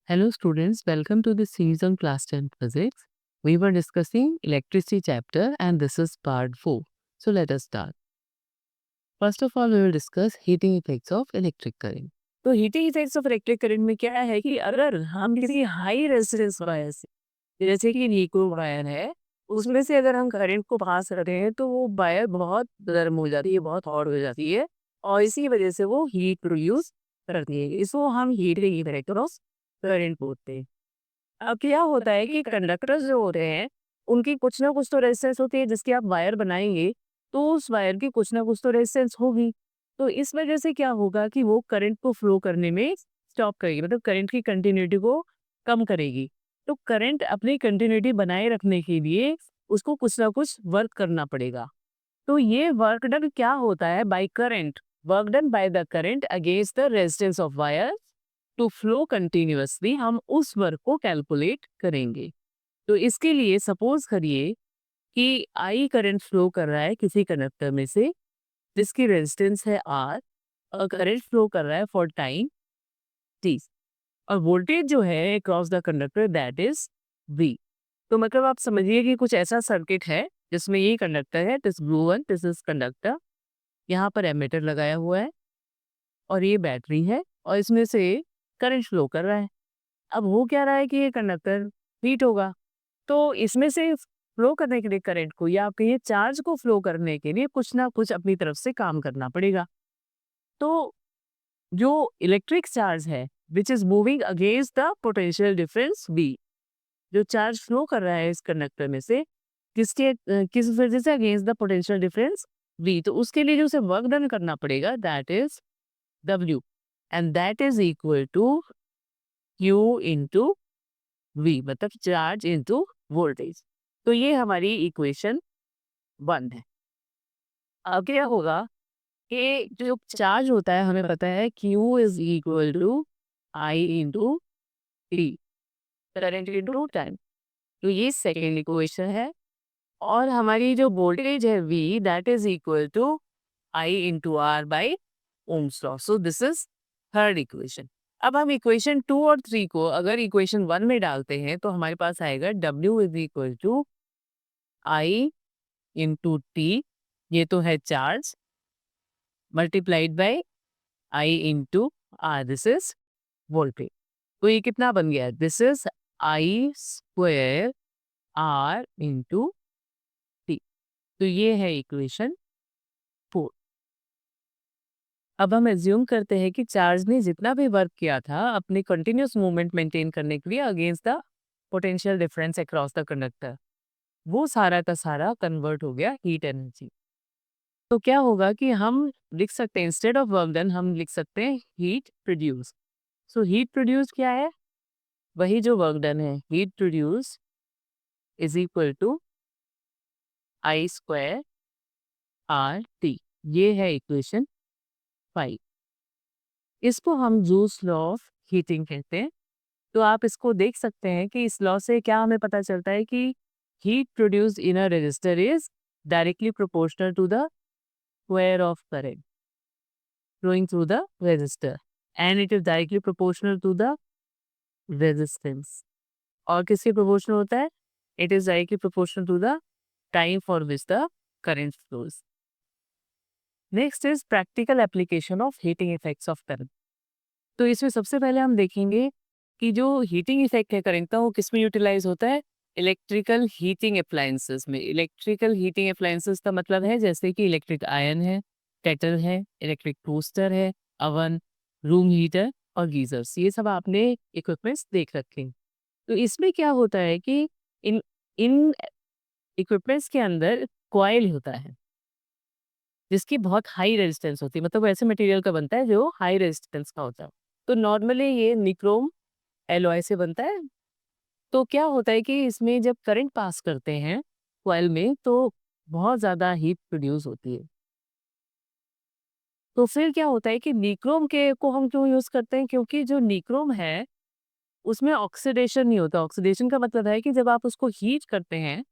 Hello students, welcome to the series on class 10 physics. We were discussing electricity chapter and this is part 4. So let us start. First of all, we will discuss heating effects of electric current. तो heating effects of electric current में क्या है कि अगर हम किसी high resistance wire से जैसे कि निको वायर है उसमें से अगर हम करंट को पास कर रहे हैं तो वो वायर बहुत गर्म हो जाती है, बहुत हॉट हो जाती है और इसी वजह से वो हीट प्रोड्यूस करती है। इसको हम हीटिंग इफेक्ट ऑफ करंट बोलते हैं। अब क्या होता है कि कंडक्टर्स जो होते हैं उनकी कुछ ना कुछ तो रेजिस्टेंस होती है, जिसकी आप वायर बनाएंगे तो उस वायर की कुछ ना कुछ तो रेजिस्टेंस होगी। तो इस वजह से क्या होगा कि वो करंट को फ्लो करने में स्टॉप करेगी, मतलब करंट की कंटिन्यूटी को कम करेगी। तो करंट अपनी कंटिन्यूटी बनाए रखने के लिए उसको कुछ ना कुछ वर्क करना पड़ेगा। तो ये वर्क डन क्या होता है by current, work done by the current against the resistance of wire to flow continuously, हम उस वर्क को कैलकुलेट करेंगे। तो इसके लिए सपोज करिए कि आई करंट फ्लो कर रहा है किसी कंडक्टर में से जिसकी रेजिस्टेंस है आर और करंट फ्लो कर रहा है फॉर टाइम टी और वोल्टेज जो है across the conductor that is V. तो मतलब आप समझिए कि कुछ ऐसा सर्किट है जिसमें ये कंडक्टर है, this blue one, this is conductor, यहाँ पर एमीटर लगाया हुआ है और ये बैटरी है और इसमें से करंट फ्लो कर रहा है। अब हो क्या रहा है कि ये कंडक्टर हीट होगा, तो इसमें से फ्लो करने के लिए करंट को या आप कहिए चार्ज को फ्लो करने के लिए कुछ ना कुछ अपनी तरफ से काम करना पड़ेगा। तो जो इलेक्ट्रिक चार्ज है which is moving against the potential difference V, जो चार्ज फ्लो कर रहा है इस कंडक्टर में से किस वजह से against the potential difference V, तो उसके लिए जो उसे वर्क डन करना पड़ेगा that is W and that is equal to Q into V, मतलब चार्ज इंटू वोल्टेज। तो ये हमारी इक्वेशन 1 है। अब क्या होगा कि जो चार्ज होता है हमें पता है Q is equal to I into T, current into time. तो ये सेकेंड इक्वेशन है और हमारी जो वोल्टेज है V that is equal to I into R by ohm's law. So this is third equation. अब हम इक्वेशन 2 और 3 को अगर इक्वेशन 1 में डालते हैं तो हमारे पास आएगा W is equal to I into T, ये तो है charge, multiplied by I into R, this is voltage. तो ये कितना बन गया, this is I square R into T. तो ये है इक्वेशन 4। अब हम एज्यूम करते हैं कि चार्ज ने जितना भी वर्क किया था अपनी कंटिन्यूस मूवमेंट मेंटेन करने के लिए against the potential difference across the conductor, वो सारा का सारा कन्वर्ट हो गया हीट एनर्जी। तो क्या होगा कि हम लिख सकते हैं इंस्टेड ऑफ वर्क डन हम लिख सकते हैं heat produce. So heat produce क्या है, वही जो वर्क डन है, heat produce is equal to I square R T. ये है इक्वेशन 5। इसको हम जूस लॉ ऑफ हीटिंग कहते हैं। तो आप इसको देख सकते हैं कि इस लॉ से क्या हमें पता चलता है कि heat produced in a resistor is directly proportional to the square of current flowing through the resistor and it is directly proportional to the resistance। और किसके प्रोपोर्शनल होता है, it is directly proportional to the time for which the current flows. Next is practical application of heating effects of current. तो इसमें सबसे पहले हम देखेंगे कि जो हीटिंग इफेक्ट है करंट का वो किस में यूटिलाइज होता है, इलेक्ट्रिकल हीटिंग अप्लायंसेस में। इलेक्ट्रिकल हीटिंग अप्लायंसेस का मतलब है जैसे कि इलेक्ट्रिक आयरन है, केटल है, इलेक्ट्रिक टोस्टर है, अवन, रूम हीटर और गीजर्स, ये सब आपने इक्विपमेंट्स देख रखे हैं। तो इसमें क्या होता है कि इन इन इक्विपमेंट्स के अंदर कॉइल होता है जिसकी बहुत हाई रेजिस्टेंस होती है, मतलब वो ऐसे मटेरियल का बनता है जो हाई रेजिस्टेंस का होता है। तो नॉर्मली ये निक्रोम एलॉय से बनता है। तो क्या होता है कि इसमें जब करंट पास करते हैं कॉइल में तो बहुत ज़्यादा हीट प्रोड्यूस होती है। तो फिर क्या होता है कि निक्रोम के को हम क्यों यूज़ करते हैं, क्योंकि जो निक्रोम है उसमें ऑक्सीडेशन नहीं होता। ऑक्सीडेशन का मतलब है कि जब आप उसको हीट करते हैं,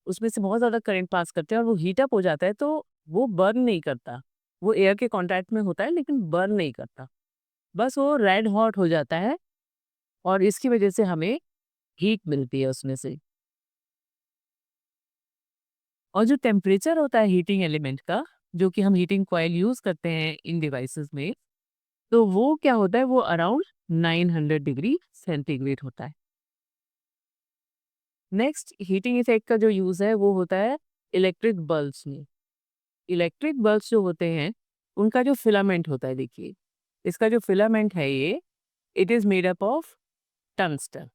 उसमें से बहुत ज़्यादा करंट पास करते हैं और वो हीट अप हो जाता है तो वो बर्न नहीं करता। वो एयर के कॉन्टैक्ट में होता है लेकिन बर्न नहीं करता। बस वो रेड हॉट हो जाता है और इसकी वजह से हमें हीट मिलती है उसमें से। और जो टेम्परेचर होता है हीटिंग एलिमेंट का, जो कि हम हीटिंग कॉइल यूज़ करते हैं इन डिवाइसेस में, तो वो क्या होता है, वो अराउंड 900 डिग्री सेंटीग्रेड होता है। नेक्स्ट हीटिंग इफेक्ट का जो यूज़ है वो होता है इलेक्ट्रिक बल्ब्स में। इलेक्ट्रिक बल्ब्स जो होते हैं, उनका जो फिलामेंट होता है, देखिए, इसका जो फिलामेंट है ये, it is made up of tungsten.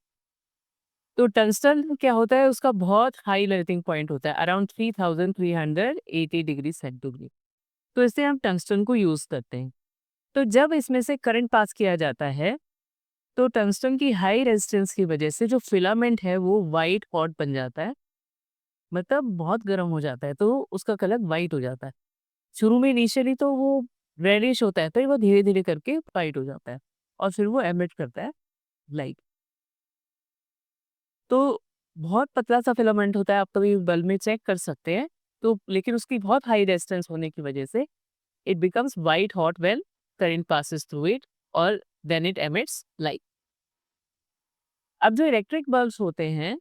तो टंगस्टन क्या होता है, उसका बहुत हाई मेल्टिंग पॉइंट होता है, अराउंड 3380 डिग्री सेंटीग्रेड। तो इससे हम टंगस्टन को यूज़ करते हैं। तो जब इसमें से करंट पास किया जाता है, तो टंगस्टन की हाई रेजिस्टेंस की वजह से जो फिलामेंट है वो व्हाइट हॉट बन जाता है, मतलब बहुत गर्म हो जाता है, तो उसका कलर व्हाइट हो जाता है। शुरू में इनिशियली तो वो रेडिश होता है, तो वो धीरे-धीरे करके व्हाइट हो जाता है और फिर वो एमिट करता है लाइट। तो बहुत पतला-सा फिलामेंट होता है, आप कभी बल्ब में चेक कर सकते हैं। तो लेकिन उसकी बहुत हाई रेजिस्टेंस होने की वजह से it becomes white hot when current passes through it और देन इट एमिट्स लाइट। अब जो इलेक्ट्रिक बल्ब्स होते हैं,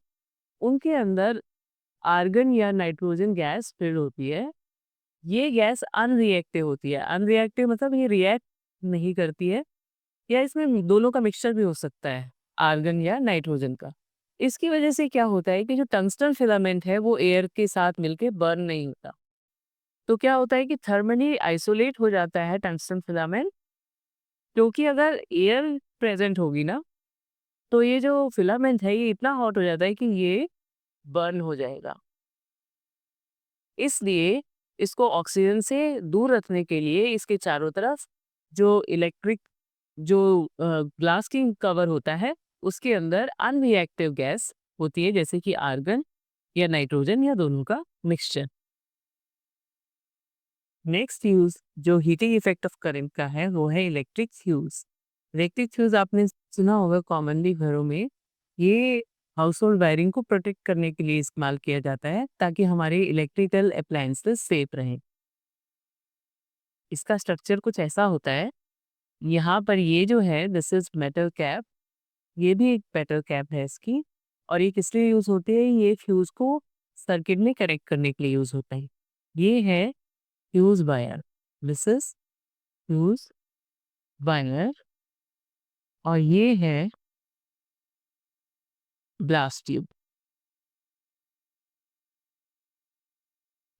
उनके अंदर आर्गन या नाइट्रोजन गैस फिल्ड होती है। ये गैस अनरिएक्टिव होती है। अनरिएक्टिव मतलब ये रिएक्ट नहीं करती है, या इसमें दोनों का मिक्सचर भी हो सकता है, आर्गन या नाइट्रोजन का। इसकी वजह से क्या होता है कि जो टंगस्टन फिलामेंट है वो एयर के साथ मिलके बर्न नहीं होता। तो क्या होता है कि थर्मली आइसोलेट हो जाता है टंगस्टन फिलामेंट, क्योंकि अगर एयर प्रेजेंट होगी ना, तो ये जो फिलामेंट है ये इतना हॉट हो जाता है कि ये बर्न हो जाएगा। इसलिए इसको ऑक्सीजन से दूर रखने के लिए इसके चारों तरफ जो इलेक्ट्रिक जो ग्लास की कवर होता है, उसके अंदर अनरिएक्टिव गैस होती है, जैसे कि आर्गन या नाइट्रोजन या दोनों का मिक्सचर। नेक्स्ट यूज जो हीटिंग इफेक्ट ऑफ करंट का है वो है इलेक्ट्रिक फ्यूज। इलेक्ट्रिक फ्यूज आपने सुना होगा कॉमनली घरों में। ये हाउस होल्ड वायरिंग को प्रोटेक्ट करने के लिए इस्तेमाल किया जाता है, ताकि हमारे इलेक्ट्रिकल अप्लायंसेस सेफ रहें। इसका स्ट्रक्चर कुछ ऐसा होता है, यहाँ पर ये जो है दिस इज मेटल कैप, ये भी एक मेटल कैप है इसकी। और ये किस लिए यूज होती है, ये फ्यूज को सर्किट में कनेक्ट करने के लिए यूज होता है। ये है fuse wire, this is fuse wire. और ये है ब्लास्ट ट्यूब।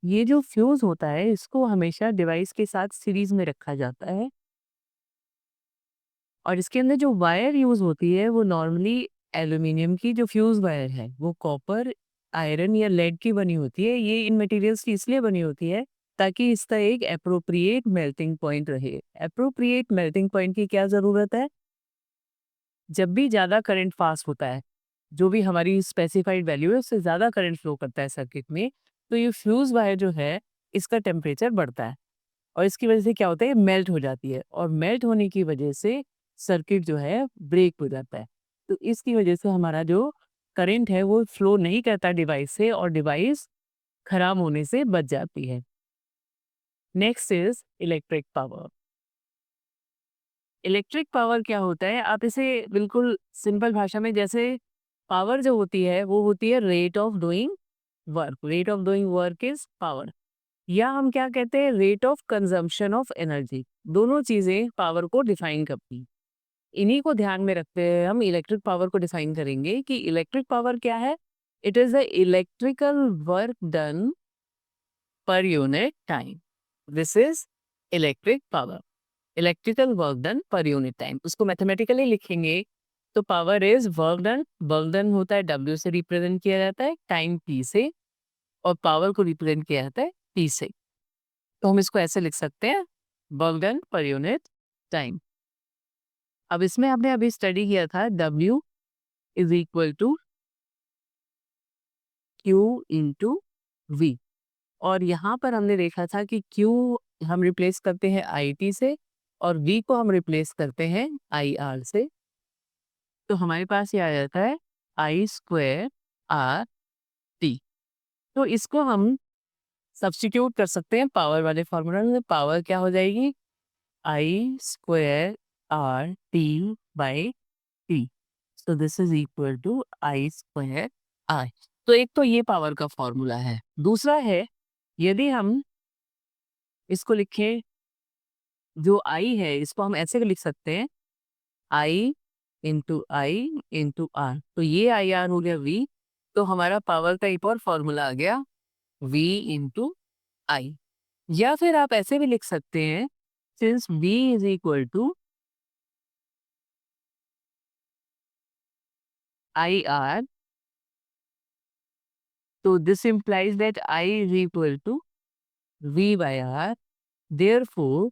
ये जो फ्यूज होता है इसको हमेशा डिवाइस के साथ सीरीज में रखा जाता है, और इसके अंदर जो वायर यूज होती है वो नॉर्मली एल्यूमिनियम की जो फ्यूज वायर है वो कॉपर, आयरन या लेड की बनी होती है। ये इन मटेरियल्स की इसलिए बनी होती है ताकि इसका एक अप्रोप्रिएट मेल्टिंग पॉइंट रहे। अप्रोप्रिएट मेल्टिंग पॉइंट की क्या जरूरत है, जब भी ज़्यादा करंट पास होता है, जो भी हमारी स्पेसिफाइड वैल्यू है उससे ज़्यादा करंट फ्लो करता है सर्किट में, तो ये फ्यूज़ वायर जो है इसका टेम्परेचर बढ़ता है, और इसकी वजह से क्या होता है, ये मेल्ट हो जाती है, और मेल्ट होने की वजह से सर्किट जो है ब्रेक हो जाता है। तो इसकी वजह से हमारा जो करंट है वो फ्लो नहीं करता डिवाइस से, और डिवाइस खराब होने से बच जाती है। Next is electric power. Electric power क्या होता है, आप इसे बिल्कुल सिंपल भाषा में, जैसे पावर जो होती है वो होती है rate of doing work. Rate of doing work is power, या हम क्या कहते हैं, rate of consumption of energy. दोनों चीजें पावर को डिफाइन करती हैं। इन्हीं को ध्यान में रखते हुए हम इलेक्ट्रिक पावर को डिफाइन करेंगे कि इलेक्ट्रिक पावर क्या है। It is the electrical work done per unit time. This is electric power, electrical work done per unit time. उसको मैथमेटिकली लिखेंगे तो power is work done. Work done होता है डब्ल्यू से रिप्रेजेंट किया जाता है, टाइम टी से, और पावर को रिप्रेजेंट किया जाता है टी से। तो हम इसको ऐसे लिख सकते हैं, work done per unit time. अब इसमें हमने अभी स्टडी किया था W is equal to Q into V, और यहाँ पर हमने देखा था कि क्यू हम रिप्लेस करते हैं आई टी से, और वी को हम रिप्लेस करते हैं आई आर से। तो हमारे पास ये आ जाता है आई स्क्वायर आर टी। तो इसको हम सब्स्टिट्यूट कर सकते हैं पावर वाले फॉर्मूला में। पावर क्या हो जाएगी, I square R T by T. तो this is equal to I square R. तो एक तो ये पावर का फॉर्मूला है। दूसरा है, यदि हम इसको लिखें, जो आई है इसको हम ऐसे लिख सकते हैं, आई इंटू आर। तो ये आई आर हो गया वी। तो हमारा पावर का एक और फॉर्मूला आ गया, वी इंटू आई। या फिर आप ऐसे भी लिख सकते हैं, since V is equal to I R, तो this implies that I is equal to V by R। Therefore,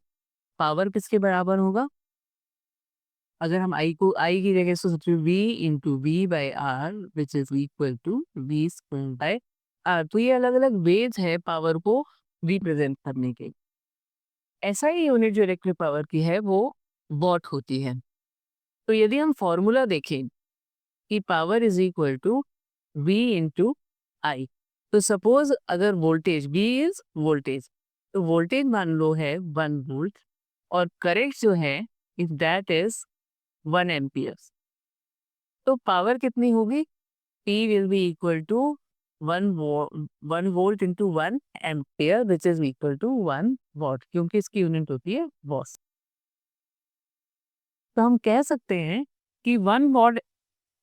power किसके बराबर होगा? अगर हम I की जगह से सोचें, V into V by R which is equal to V square by R. तो ये अलग अलग वेज है पावर को रिप्रेजेंट करने के। ऐसा ही यूनिट जो इलेक्ट्रिक पावर की है वो वॉट होती है। तो यदि हम फॉर्मूला देखें कि power is equal to V into I, तो सपोज अगर वोल्टेज V इज वोल्टेज, तो वोल्टेज मान लो है 1 वोल्ट, और करंट जो है इफ दैट इज 1 एम्पियर, तो पावर कितनी होगी? P will be equal to 1 volt into 1 ampere which is equal to 1 watt, क्योंकि इसकी यूनिट होती है वॉट। तो हम कह सकते हैं कि 1 what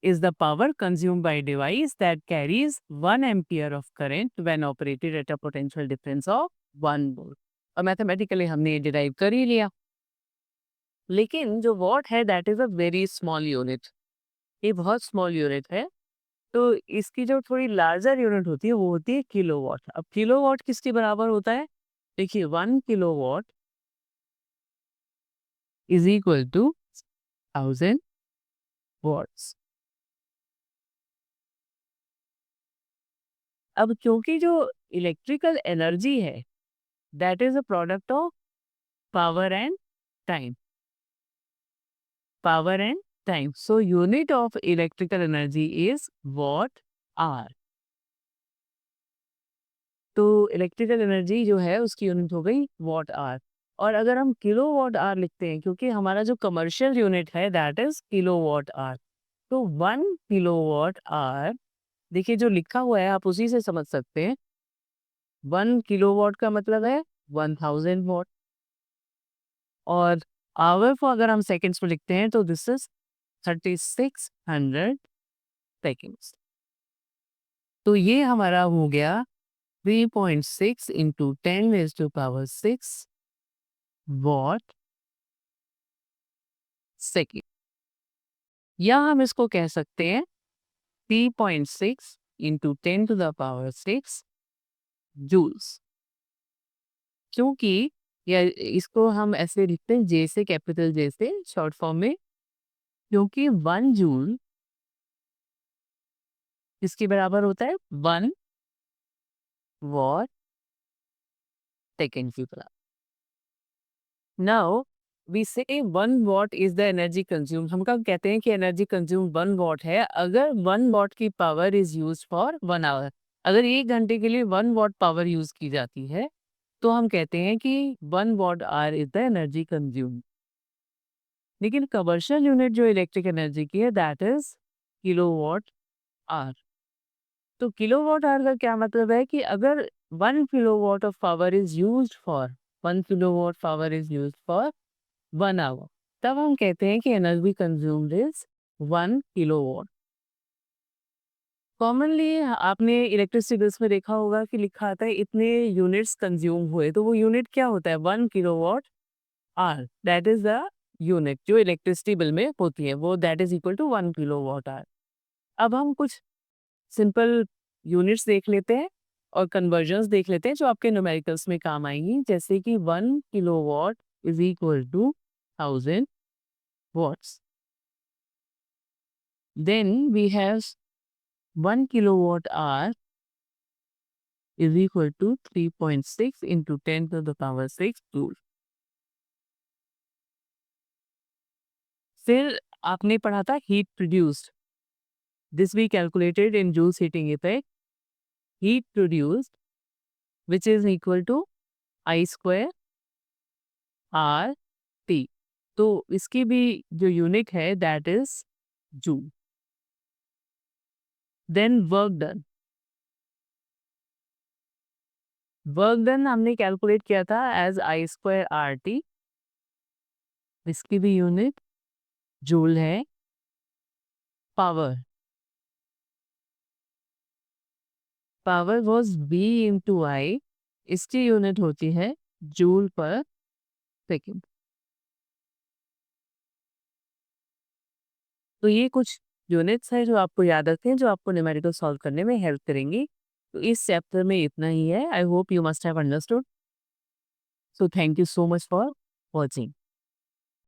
is the power consumed by device that carries 1 ampere of current when operated at a potential difference of 1 volt। और मैथमेटिकली हमने ये डिराइव कर ही लिया। लेकिन जो वॉट है that is a very small unit, ये बहुत स्मॉल यूनिट है। तो इसकी जो थोड़ी लार्जर यूनिट होती है वो होती है किलोवाट। अब किलोवाट किसके बराबर होता है? देखिए, 1 kilowatt is equal to 1000 watts. अब क्योंकि जो इलेक्ट्रिकल एनर्जी है that is a product of power and time, power and time, so unit of electrical energy is watt hour. तो इलेक्ट्रिकल एनर्जी जो है उसकी यूनिट हो गई वॉट आर। और अगर हम किलो वॉट आर लिखते हैं, क्योंकि हमारा जो कमर्शियल यूनिट है that is kilowatt hour, तो 1 किलोवाट आर, देखिए जो लिखा हुआ है आप उसी से समझ सकते हैं। 1 किलोवाट का मतलब है 1000 वॉट, और आवर को अगर हम सेकेंड्स में लिखते हैं तो दिस इज 3600 सेकेंड्स। तो ये हमारा हो गया 3.6 इंटू 10⁻⁶ वॉट सेकेंड। या हम इसको कह सकते हैं 3.6 इंटू 10⁻⁶ जूल्स, क्योंकि या इसको हम ऐसे लिखते हैं जे से, कैपिटल जे से शॉर्ट फॉर्म में, क्योंकि 1 जूल इसके बराबर होता है 1 वॉट सेकेंड की बराबर। नाउ वी से 1 what is the energy consume. हम कब कहते हैं कि एनर्जी कंज्यूम 1 वॉट है? अगर 1 वॉट की power is use for 1 hour, अगर 1 घंटे के लिए 1 वॉट पावर यूज की जाती है तो हम कहते हैं कि 1 watt hour is the energy consume. लेकिन कमर्शियल यूनिट जो इलेक्ट्रिक एनर्जी की है दैट इज किलोवाट आवर। तो किलोवाट आवर का क्या मतलब है कि अगर 1 kilowatt of power is used for 1 kilowatt power is used for 1 hour, तब हम कहते हैं कि energy consumed is 1 kilowatt. Commonly आपने इलेक्ट्रिसिटी बिल्स में देखा होगा कि लिखा आता है इतने यूनिट्स कंज्यूम हुए, तो वो यूनिट क्या होता है? 1 kilowatt hour, that is the unit जो इलेक्ट्रिसिटी बिल में होती है, वो that is equal to 1 kilowatt hour. अब हम कुछ सिंपल यूनिट्स देख लेते हैं और कन्वर्जन्स देख लेते हैं जो आपके न्यूमेरिकल्स में काम आएंगी, जैसे कि 1 kilowatt is equal to 1000 watts. Then we have 1 kilowatt hour is equal to 3.6 into 10⁻⁶ joule. फिर आपने पढ़ा था heat produced, this we calculated in joules heating effect. Heat produced which is equal to I square R T. तो इसकी भी जो unit है that is joule. Then work done हमने कैलकुलेट किया था as I square R T, इसकी भी यूनिट जूल है। पावर वॉज बी इंटू आई, इसकी यूनिट होती है जूल पर सेकेंड। तो ये कुछ यूनिट्स हैं जो आपको याद रखते हैं, जो आपको न्यूमेरिकल सॉल्व करने में हेल्प करेंगी। तो इस चैप्टर में इतना ही है। I hope you must have understood. So thank you so much for watching.